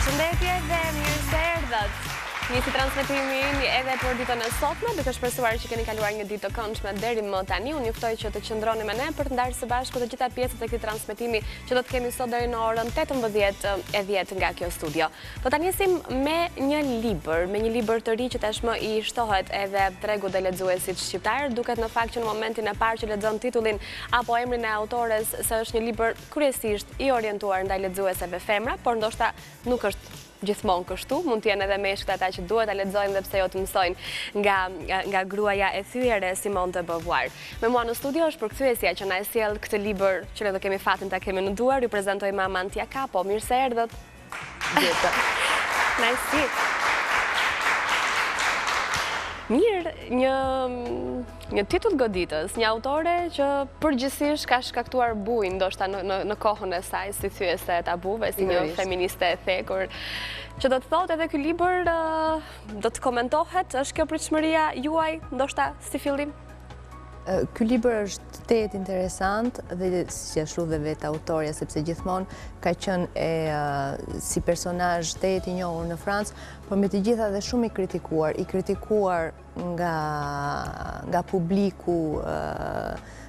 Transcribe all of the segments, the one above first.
Përshëndetje dhe mirë se erdhët. Nisi transmetimi edhe për ditën e sotme, duke shpresuar që keni kaluar një ditë të këndshme deri më tani. Unë juftoj që të qëndroni me ne për të ndarë së bashku të gjitha pjesët e këtij transmetimi që do të kemi sot deri në orën 18:10 nga kjo studio. Do ta nisim me një libër të ri që tashmë i shtohet edhe tregut dhe lexuesit shqiptar. Duket në fakt që në momentin e parë që lexon titullin apo emrin e autores se është një libër kryesisht i orientuar ndaj lexueseve femra, por ndoshta nuk është gjithmonë kështu, mund të jenë edhe meshkët ata që duhet ta lexojnë dhe pse jo të mësojnë nga gruaja e thyere Simone de Beauvoir. Me mua në studio është përkthyesja që na e sjell këtë libër që ne do kemi fatin ta kemi në duar. Ju prezantoj Amantia Kapo. Mirë se erdhët. Nice. Mirë, një titull goditës, një autore që përgjithsisht ka shkaktuar bujë ndoshta në kohën e saj si thyese e tabuve, si një feministe e thekur, që do të thotë edhe ky libër do të komentohet, është kjo pritshmëria juaj ndoshta si fillim? Ky libër është tetë interesant dhe si ashtu dhe vetë autorja, sepse gjithmonë ka qenë si personazh tetë i njohur në Francë, por me të gjitha dhe shumë i kritikuar nga publiku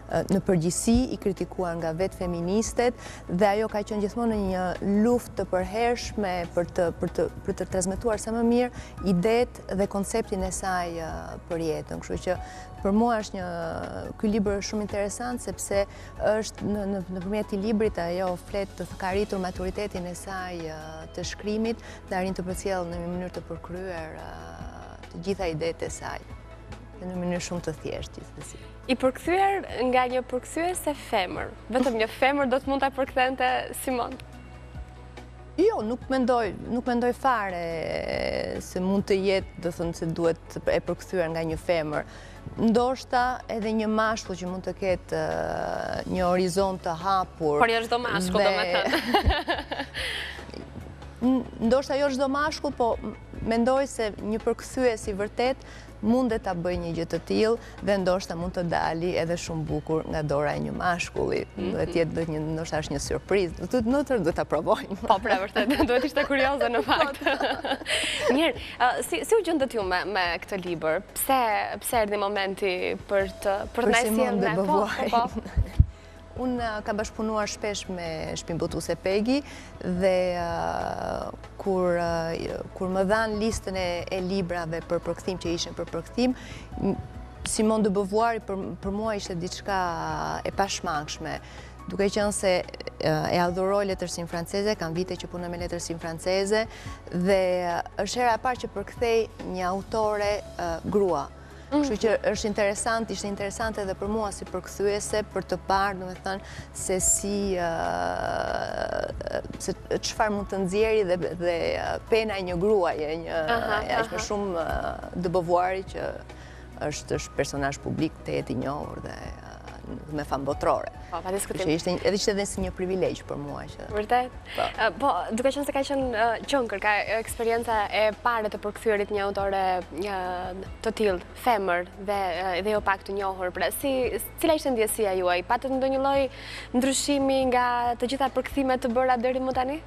në përgjithësi, i kritikuar nga vetë feministet, dhe ajo ka qenë gjithmonë në një luftë të përhershme për të transmetuar sa më mirë idetë dhe konceptin e saj për jetën. Kështu që për mua është ky libër shumë interesant sepse është nëpërmjet këtij librit ajo flet të ka arritur maturitetin e saj të shkrimit dhe arrin të përcjellë në një mënyrë të përkryer të gjitha idetë e saj dhe në mënyrë shumë të thjeshtë gjithsesi. I përkthyer nga një përkthyese femër. Vetëm një femër do të mund ta përkthente Simone? Jo, nuk mendoj fare se mund të jetë, do thënë se duhet e përkthyer nga një femër. Ndoshta edhe një mashkull që mund të ketë një horizont të hapur. Por jo çdo mashkull, domethënë. Ndoshta jo çdo mashkull, po mendoj se një përkthyes i vërtet mundet ta bëjë një gjë të tillë dhe ndoshta mund të dali edhe shumë bukur nga dora e një mashkulli. Duhet jetë ndoshta është një surprizë. Duhet ta provojmë. Po, pra vërtet, duhet ishte kurioze në fakt. Mirë, si u gjendët ju me këtë libër? Pse erdhi momenti për na sjellë ne? Po. Unë kam bashkëpunuar shpesh me shpinbotuese Pegi dhe kur më dhanë listën e librave për përkthim që ishin për përkthim, Simone de Beauvoir për mua ishte diçka e pashmangshme. Duke qenë se e adhuroj letërsinë franceze, kam vite që punoj me letërsinë franceze dhe është hera e parë që përkthej një autore grua. Kështu që ishte interesante edhe për mua si përkthyese për të parë, domethënë, se çfarë mund të nxjerrë dhe pena e një gruaje, aq më shumë de Beauvoiri që është personazh publik tetë i njohur dhe me fam botrore. Po, pa diskutim. Ishte edhe si një privilegj për mua që. Vërtet? Po, duke qenë se ka qenë qënkër, ka eksperjenca e parë të përkthyerit një autore të tillë, femër dhe jo pak të njohur. Pra, cila ishte ndjesia juaj? Patët ndonjë lloj ndryshimi nga të gjitha përkthimet të bëra deri më tani?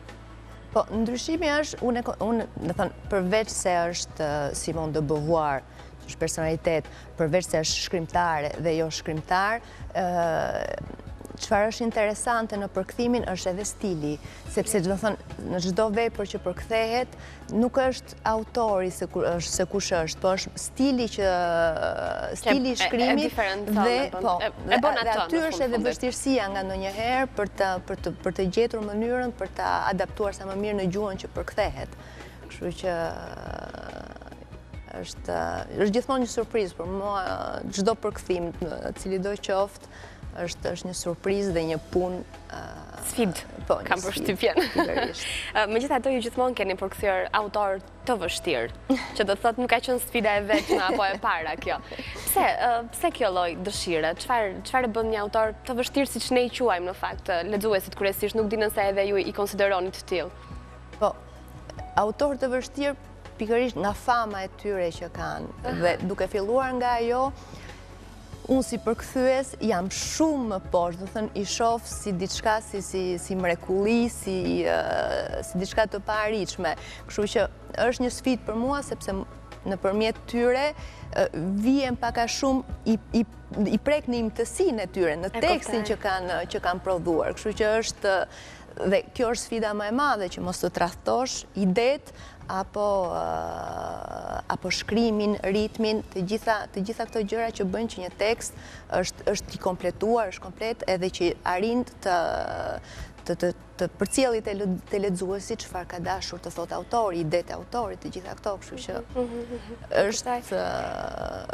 Po, ndryshimi është, unë, do thënë, përveç se është Simone de Beauvoir, është personalitet, përveç se është shkrimtare dhe jo shkrimtar, çfarë është interesante në përkthimin është edhe stili, sepse do thënë në çdo vepër që përkthehet nuk është autori se kush është, po është stili i shkrimit dhe aty është edhe vështirësia nga ndonjëherë për të gjetur mënyrën për ta adaptuar sa më mirë në gjuhën që përkthehet. Kështu që është gjithmonë një surprizë për mua, çdo përkthim, cili do qoftë, është një surprizë dhe një punë sfidë, kam përshtypjen. Megjithatë, ju gjithmonë keni përkthyer autor të vështirë, që do të thotë nuk ka qenë sfida e vetme apo e para kjo. Pse kjo lloj dëshire? Çfarë bën një autor të vështirë siç ne i quajmë në fakt, lexuesit kryesisht nuk dinën se edhe ju i konsideroni të tillë? Po, autor të vështirë pikërisht nga fama e tyre që kanë dhe duke filluar nga ajo, unë si përkthyes jam shumë më poshtë, do thënë i shoh si diçka si mrekulli, si diçka të paarritshme. Kështu që është një sfidë për mua sepse nëpërmjet tyre vijem pak a shumë i prek në imtësinë e tyre, në tekstin që kanë prodhuar. Kështu që është dhe kjo është sfida më e madhe, që mos të tradhtosh idet apo shkrimin, ritmin, të gjitha këto gjëra që bëjnë që një tekst është i kompletuar, është komplet, edhe që arrin të përcjellit të lexuesit çfarë ka dashur të thotë autori, idet e autorit, të gjitha këto, kështu që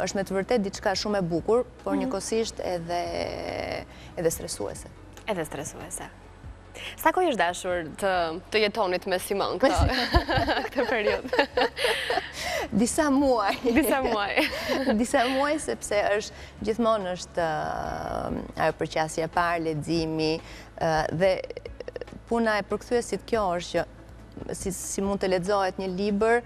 është me të vërtet diçka shumë e bukur, por njëkohësisht edhe stresuese. Edhe stresuese. Sa kohë është dashur të jetonit me Simon këtë periudhë? Disa muaj. Disa muaj. Disa muaj sepse gjithmonë është ajo përqasja e parë, leximi dhe puna e përkthyesit kjo është që si mund të lexohet një libër,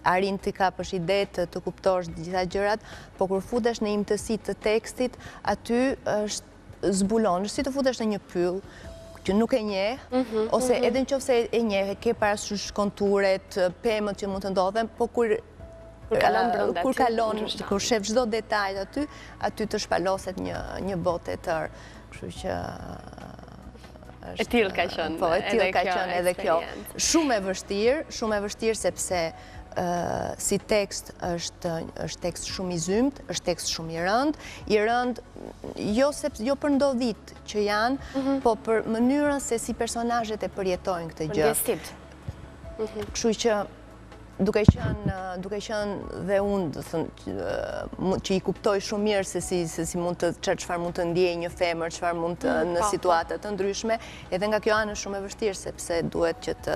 arrin të kapësh ide, të kuptosh të gjitha gjërat, po kur futesh në imtësi të tekstit, aty është zbulon, si të futesh në një pyll që nuk e njeh, ose edhe nëse e njeh, ke parasysh konturet, pemët që mund të ndodhen, po kur kalon, kur shef çdo detaj aty të shpaloset një botë e tërë. Kështu që e tillë ka qenë. Po, e tillë ka qenë edhe kjo. Shumë e vështirë sepse si tekst është tekst shumë i zymt, është tekst shumë i rënd, jo për ndodhit që janë, po për mënyrën se si personazhet e përjetojnë këtë gjë. Ndjesit. Kështu që duke qenë dhe unë që i kuptoj shumë mirë se si mund të çfarë mund të ndjejë një femër, çfarë mund të në situata të ndryshme, edhe nga kjo anë është shumë e vështirë sepse duhet që të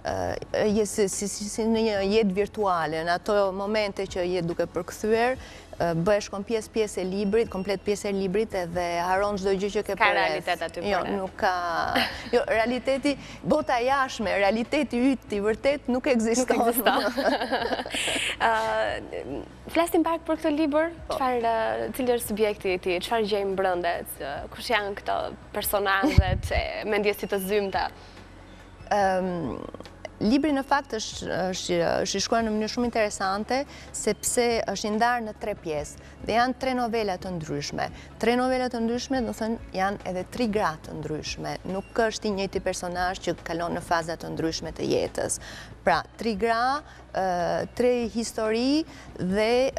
si në një jetë virtuale, në ato momente që jetë duke përkthyer, bëhesh pjesë e librit, komplet pjesë e librit edhe haron çdo gjë që ke përreth. Ka realitet aty përreth. Jo, nuk ka. Jo, realiteti, bota jashme, realiteti yt i vërtet nuk ekziston. Flasim pak për këtë libër, cili është subjekti i tij, çfarë gjejmë brenda, kush janë këto personazhet me ndjesi të zymta? Libri në fakt është i shkruar në mënyrë shumë interesante, sepse është i ndarë në 3 pjesë dhe janë 3 novela të ndryshme. 3 novela të ndryshme, do thënë, janë edhe 3 gra të ndryshme. Nuk është i njëjti personazh që kalon në faza të ndryshme të jetës. Pra, 3 gra, 3 histori dhe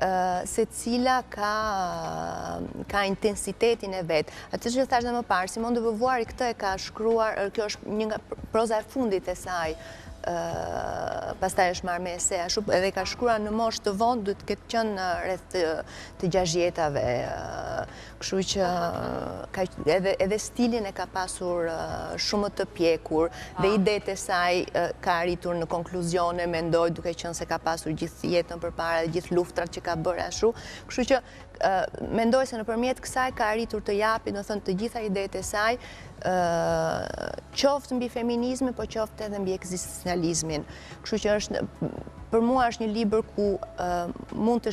secila ka intensitetin e vet. Atë që thash dhe më parë, Simone de Beauvoir këtë e ka shkruar, kjo është një nga proza e fundit e saj. Pastaj është marrë me esea, edhe ka shkruar në moshë të vonë, duhet të ketë qenë rreth të 60-tave. Kështu që edhe stilin e ka pasur shumë të pjekur dhe idetë e saj ka arritur në konkluzione, mendoj, duke qenë se ka pasur gjithë jetën përpara dhe gjithë luftrat që ka bërë ashtu. Kështu që mendoj se nëpërmjet kësaj ka arritur të japi, do thënë, të gjitha idetë e saj, qoftë mbi feminizmin, po qoftë edhe mbi ekzistencializmin. Kështu që për mua është një libër ku mund të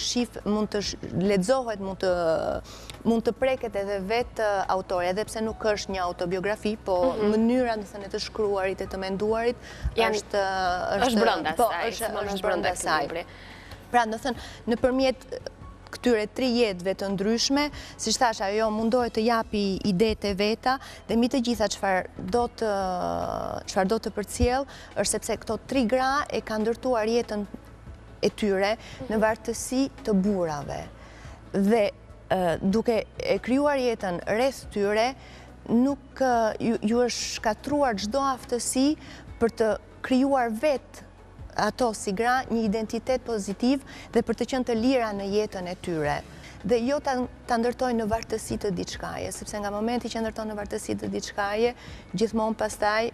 lexohet, mund të preket edhe vetë autori, edhe pse nuk është një autobiografi, po mënyra, do thënë, të shkruarit e të menduarit është brenda saj. Është brenda saj. Pra, do thënë, nëpërmjet këtyre 3 jetëve të ndryshme, si thash, ajo mundohet të japi idetë e veta dhe mbi të gjitha çfarë do të përcjell është sepse këto 3 gra e kanë ndërtuar jetën e tyre në vartësi të burrave. Dhe duke e krijuar jetën rreth tyre, nuk ju është shkatruar çdo aftësi për të krijuar vetë ato si gra një identitet pozitiv dhe për të qenë të lira në jetën e tyre. Dhe jo ta ndërtojnë në vartësi të diçkaje, sepse nga momenti që ndërton në vartësi të diçkaje, gjithmonë pastaj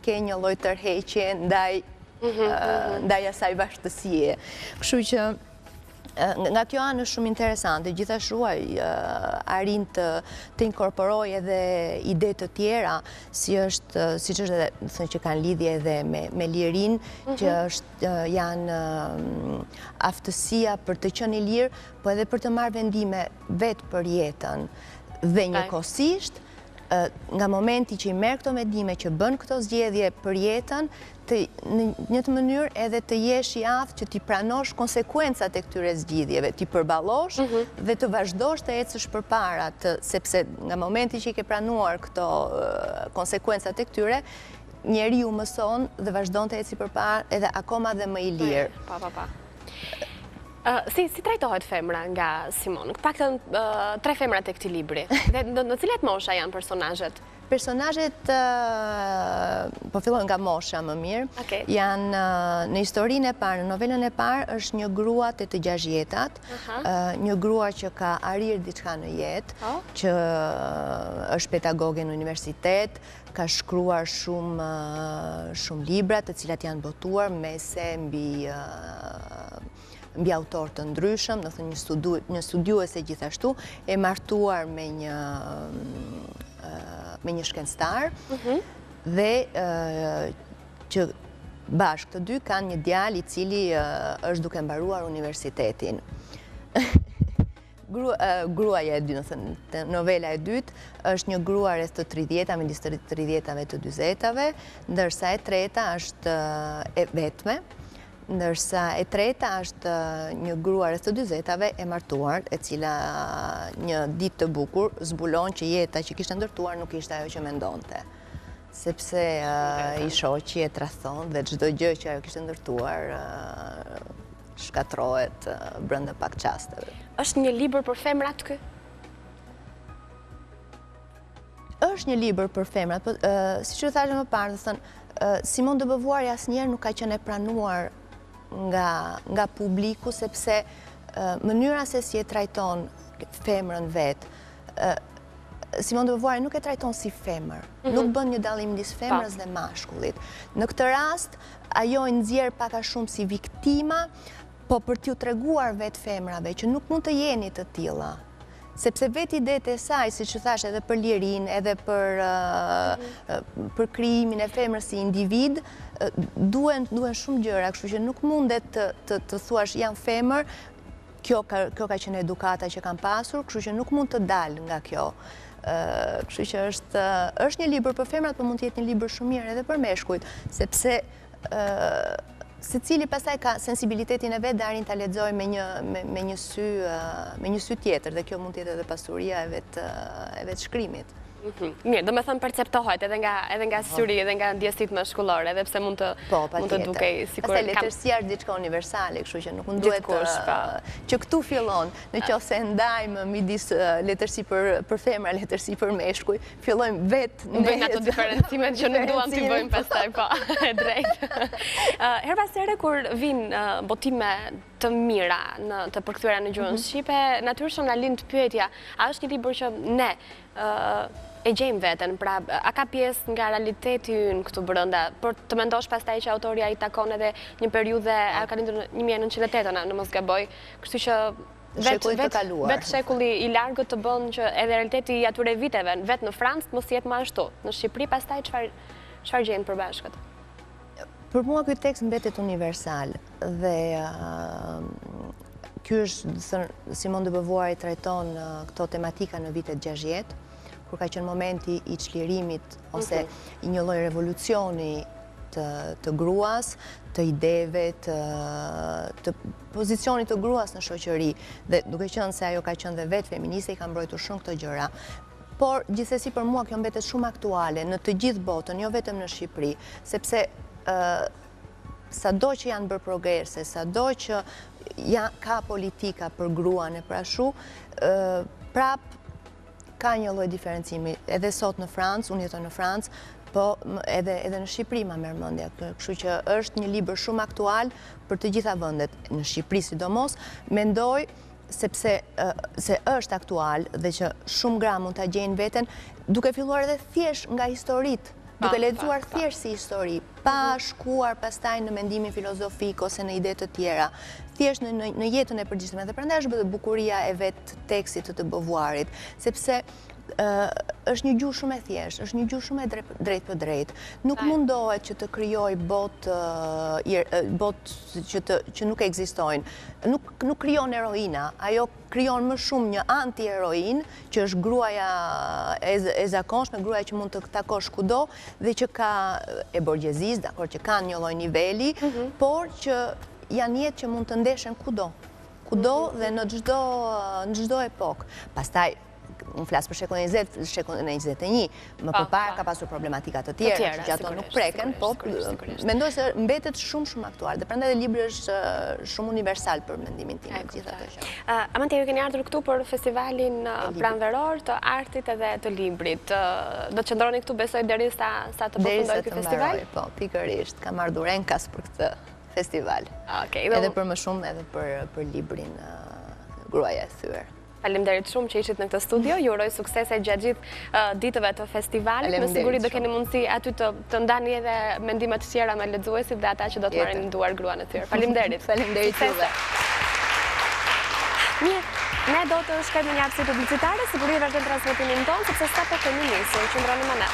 ke një lloj tërheqje ndaj asaj vartësie. Kështu që Nga kjo anë është shumë interesante, gjithashtu arrin të inkorporoj edhe ide të tjera, siç është edhe thënë që kanë lidhje edhe me lirin, që janë aftësia për të qenë i lirë, po edhe për të marrë vendime vetë për jetën dhe njëkohësisht, nga momenti që i merr këto vendime që bën këto zgjedhje për jetën, në një të mënyrë edhe të jesh i aftë që ti pranosh konsekuencat e këtyre zgjidhjeve, ti përballosh dhe të vazhdosh të ecësh përpara, sepse nga momenti që i ke pranuar këto konsekuencat e këtyre, njeriu mëson dhe vazhdon të eci përpara edhe akoma dhe më i lirë. Si trajtohet femra nga Simon? Paktën 3 femra të këtij libri. Dhe në cilat mosha janë personazhet? Personazhet, po fillojnë nga mosha më mirë, janë në historinë e parë, në novelën e parë, është një grua 86 jetat, një grua që ka arrir diçka në jetë, që është pedagoge në universitet, ka shkruar shumë libra, të cilat janë botuar mese mbi autor të ndryshëm, në thënë një studiuese gjithashtu, e martuar me një shkencëtar, dhe që bashkë të dy kanë një djalë i cili është duke mbaruar universitetin. Gruaja e dytë, në thënë, novela e dytë, është një grua rreth të 30-a, midis të 30-ave të 40-ave, ndërsa e treta është e vetme, ndërsa e treta është një grua rreth të 40-ave e martuar, e cila një ditë të bukur zbulon që jeta që kishte ndërtuar nuk ishte ajo që mendonte. Sepse i shoqi e tradhon dhe çdo gjë që ajo kishte ndërtuar shkatrohet brenda pak çasteve. Është një libër për femrat ky? Është një libër për femrat, por siç u thashë më parë, do thënë, Simone de Beauvoir asnjëherë nuk ka qenë e pranuar nga publiku, sepse mënyra se si e trajton femrën vetë, Simone de Beauvoir nuk e trajton si femër, nuk bën një dallim midis femrës dhe mashkullit. Në këtë rast, ajo e nxjerr pak a shumë si viktima, po për t'ju treguar vetë femrave që nuk mund të jeni të tilla. Sepse vetë idetë e saj, siç u thash, edhe për lirin, edhe për krijimin e femrës si individ, duhen shumë gjëra, kështu që nuk mundet të thuash jam femër, kjo ka qenë edukata që kam pasur, kështu që nuk mund të dalë nga kjo. Kështu që është një libër për femrat, por mund të jetë një libër shumë mirë edhe për meshkujt, sepse secili pastaj ka sensibilitetin e vet dhe arrin ta lexojë me një sy tjetër, dhe kjo mund të jetë edhe pasuria e vet shkrimit. Mirë, do me thëmë perceptohet edhe nga syri, edhe nga ndjesit mashkullore, edhe pse mund të dukej sikur... Pastaj letërsia është diçka universale, kështu që nuk duhet që këtu fillon, në qoftë se ndajmë midis letërsi për femra, letërsi për meshkuj, fillojmë vetë... Bëjnë ato diferencimet që nuk duan t'i bëjmë pastaj, po, e drejtë. Her pas here kur vinë botime të mira të përkthyera në gjuhën shqipe, natyrisht na lind pyetja, a është një libër që ne e gjejmë veten, pra a ka pjesë nga realiteti ynë këtu brenda, por të mendosh pastaj që autoria i takon edhe një periudhë, ka lindur në 1908, në mos gaboj, kështu që vetë shekulli i largët të bën që edhe realiteti i atyre viteve, vetë në Francë mos jetë më ashtu. Në Shqipëri pastaj çfarë gjejnë përbashkët? Për mua ky tekst mbetet universal dhe ky është Simone de Beauvoir i trajton këto tematika në vitet 60, kur ka qenë momenti i çlirimit ose i një lloj revolucioni të gruas, të ideve, të pozicionit të gruas në shoqëri, dhe duke qenë se ajo ka qenë dhe vetë feministe, i ka mbrojtur shumë këto gjëra. Por gjithsesi për mua kjo mbetet shumë aktuale në të gjithë botën, jo vetëm në Shqipëri, sepse sado që janë bërë progrese, sado që ka politika për gruan e prashu, prap ka një lloj diferencimi. Edhe sot në Francë, unë jetoj në Francë, po edhe në Shqipëri ma merr mendja. Kështu që është një libër shumë aktual për të gjitha vendet. Në Shqipëri sidomos, mendoj sepse është aktual dhe që shumë gra mund ta gjejnë veten, duke filluar edhe thjesht nga historitë duke lexuar thjesht si histori, pa shkuar pastaj në mendimin filozofik ose në ide të tjera, thjesht në jetën e përgjithshme. Dhe prandaj është bukuria e vetë tekstit të bëvuarit, sepse është një gjuhë shumë e thjeshtë, është një gjuhë shumë e drejt për drejt. Nuk mundohet që të krijoj botë që nuk ekzistojnë. Nuk krijon heroina, ajo krijon më shumë një anti-heroin, që është gruaja e zakonshme, gruaja që mund të takosh kudo dhe që ka e borgjezis, dakor, që kanë një lloj niveli, por që janë jetë që mund të ndeshen kudo dhe në çdo epokë. Pastaj unë flasë për shekullin e 20, shekullin e 21, më përpara ka pasur problematika të tjera, që ato nuk preken, po mendoj se mbetet shumë aktual, dhe prandaj libri është shumë universal për mendimin tim. Amantia, ju keni ardhur këtu për festivalin pranveror të artit edhe të librit. Do të qëndroni këtu, besoj, deri sa të përfundoj ky festival? Po, pikërisht, kam ardhur enkas për këtë festival. Edhe për më shumë, edhe për librin Gruaja e Thyer. Faleminderit shumë që ishit në këtë studio. Ju uroj suksese gjatë gjithë ditëve të festivalit. Me siguri do keni mundësi aty të ndani edhe mendimet të tjera me lexuesit dhe ata që do të marrin nduar Gruan e Thyer. Faleminderit. Faleminderit juve. Mirë, ne do të shkojmë në një hapësirë publicitare, sigurisht vazhdojmë transmetimin tonë sepse sapo kemi nisur. Qëndroni me ne.